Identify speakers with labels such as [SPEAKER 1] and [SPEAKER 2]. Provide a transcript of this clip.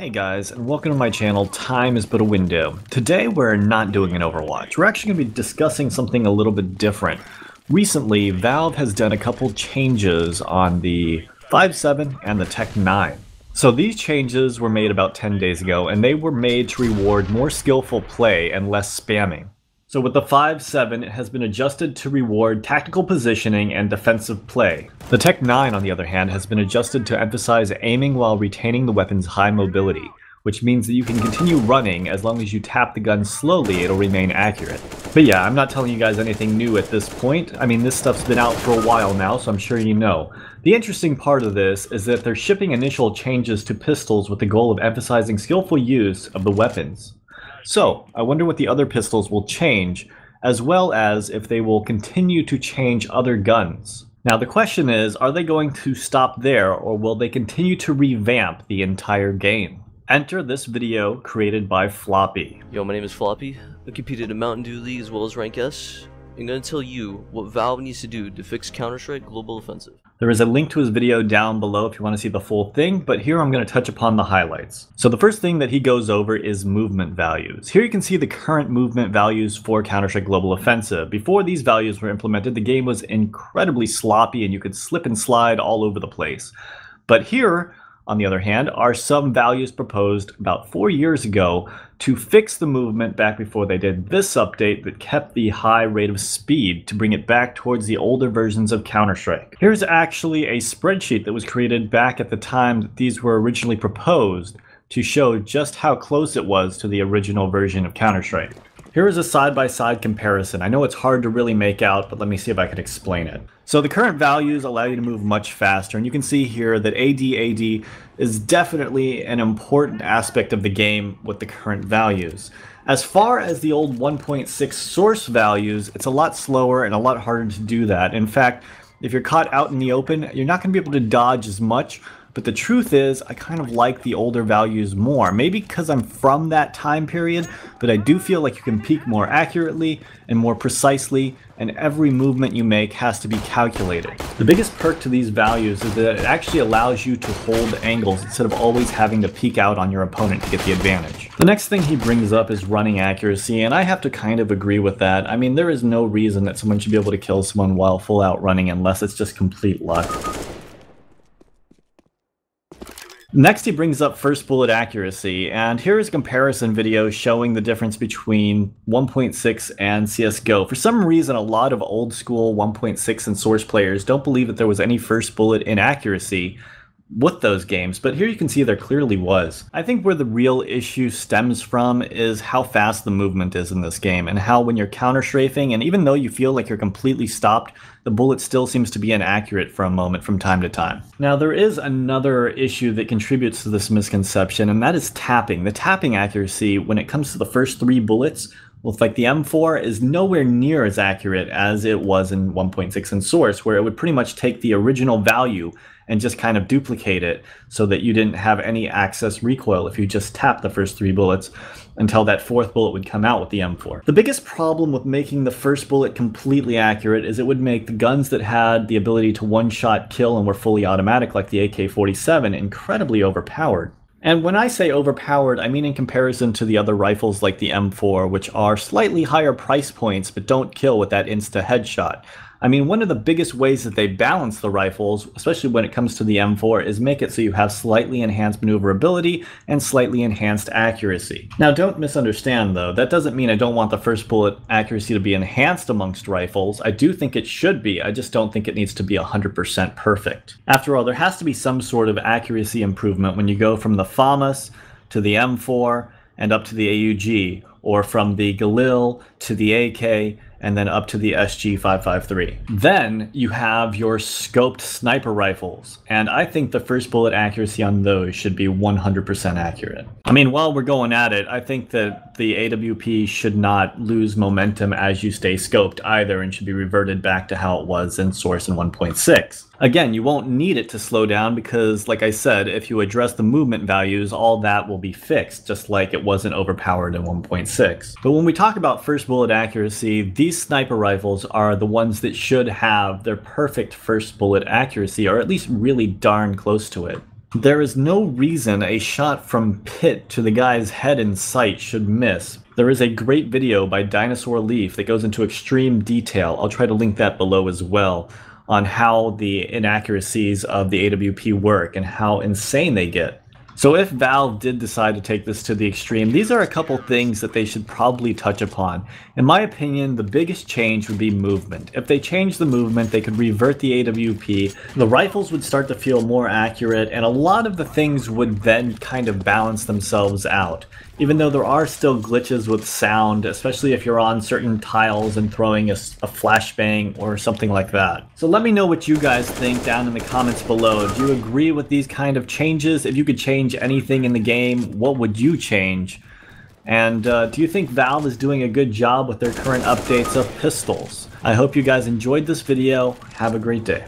[SPEAKER 1] Hey guys, and welcome to my channel, Time is But a Window. Today we're not doing an Overwatch. We're actually going to be discussing something a little bit different. Recently, Valve has done a couple changes on the 5.7 and the Tech 9. So these changes were made about 10 days ago, and they were made to reward more skillful play and less spamming. So with the 5.7, it has been adjusted to reward tactical positioning and defensive play. The Tech 9, on the other hand, has been adjusted to emphasize aiming while retaining the weapon's high mobility, which means that you can continue running as long as you tap the gun slowly, it'll remain accurate. But yeah, I'm not telling you guys anything new at this point. I mean, this stuff's been out for a while now, so I'm sure you know. The interesting part of this is that they're shipping initial changes to pistols with the goal of emphasizing skillful use of the weapons. So, I wonder what the other pistols will change, as well as if they will continue to change other guns. Now the question is, are they going to stop there, or will they continue to revamp the entire game? Enter this video created by Floppy.
[SPEAKER 2] Yo, my name is Floppy. I competed in Mountain Dew League as well as Rank S. I'm going to tell you what Valve needs to do to fix Counter-Strike Global Offensive.
[SPEAKER 1] There is a link to his video down below if you want to see the full thing, but here I'm going to touch upon the highlights. So the first thing that he goes over is movement values. Here you can see the current movement values for Counter-Strike Global Offensive. Before these values were implemented, the game was incredibly sloppy and you could slip and slide all over the place. But here, on the other hand, are some values proposed about 4 years ago to fix the movement back before they did this update that kept the high rate of speed to bring it back towards the older versions of Counter-Strike. Here's actually a spreadsheet that was created back at the time that these were originally proposed to show just how close it was to the original version of Counter-Strike. Here is a side-by-side comparison. I know it's hard to really make out, but let me see if I can explain it. So the current values allow you to move much faster, and you can see here that AD is definitely an important aspect of the game with the current values. As far as the old 1.6 source values, it's a lot slower and a lot harder to do that. In fact, if you're caught out in the open, you're not going to be able to dodge as much. But the truth is, I kind of like the older values more. Maybe because I'm from that time period, but I do feel like you can peek more accurately and more precisely, and every movement you make has to be calculated. The biggest perk to these values is that it actually allows you to hold angles instead of always having to peek out on your opponent to get the advantage. The next thing he brings up is running accuracy, and I have to kind of agree with that. I mean, there is no reason that someone should be able to kill someone while full out running unless it's just complete luck. Next, he brings up first bullet accuracy, and here is a comparison video showing the difference between 1.6 and CSGO. For some reason, a lot of old school 1.6 and Source players don't believe that there was any first bullet inaccuracy with those games, but here you can see there clearly was. I think where the real issue stems from is how fast the movement is in this game, and how when you're counter-strafing, and even though you feel like you're completely stopped, the bullet still seems to be inaccurate for a moment from time to time. Now there is another issue that contributes to this misconception, and that is tapping. The tapping accuracy when it comes to the first 3 bullets with like the M4 is nowhere near as accurate as it was in 1.6 and Source, where it would pretty much take the original value and just kind of duplicate it so that you didn't have any access recoil if you just tapped the first 3 bullets until that 4th bullet would come out with the M4. The biggest problem with making the first bullet completely accurate is it would make the guns that had the ability to one-shot kill and were fully automatic like the AK-47 incredibly overpowered. And when I say overpowered, I mean in comparison to the other rifles like the M4, which are slightly higher price points but don't kill with that insta headshot. I mean, one of the biggest ways that they balance the rifles, especially when it comes to the M4, is make it so you have slightly enhanced maneuverability and slightly enhanced accuracy. Now, don't misunderstand though, that doesn't mean I don't want the first bullet accuracy to be enhanced amongst rifles. I do think it should be, I just don't think it needs to be 100% perfect. After all, there has to be some sort of accuracy improvement when you go from the FAMAS to the M4 and up to the AUG, or from the Galil to the AK, and then up to the SG-553. Then you have your scoped sniper rifles, and I think the first bullet accuracy on those should be 100% accurate. I mean, while we're going at it, I think that the AWP should not lose momentum as you stay scoped either, and should be reverted back to how it was in Source in 1.6. Again, you won't need it to slow down because, like I said, if you address the movement values, all that will be fixed, just like it wasn't overpowered in 1.6. But when we talk about first bullet accuracy, these sniper rifles are the ones that should have their perfect first bullet accuracy, or at least really darn close to it. There is no reason a shot from pit to the guy's head in sight should miss. There is a great video by Dinosaur Leaf that goes into extreme detail, I'll try to link that below as well, on how the inaccuracies of the AWP work and how insane they get. So if Valve did decide to take this to the extreme, these are a couple things that they should probably touch upon. In my opinion, the biggest change would be movement. If they changed the movement, they could revert the AWP, the rifles would start to feel more accurate, and a lot of the things would then kind of balance themselves out. Even though there are still glitches with sound, especially if you're on certain tiles and throwing a flashbang or something like that. So let me know what you guys think down in the comments below. Do you agree with these kind of changes? If you could change anything in the game, what would you change? And do you think Valve is doing a good job with their current updates of pistols? I hope you guys enjoyed this video. Have a great day.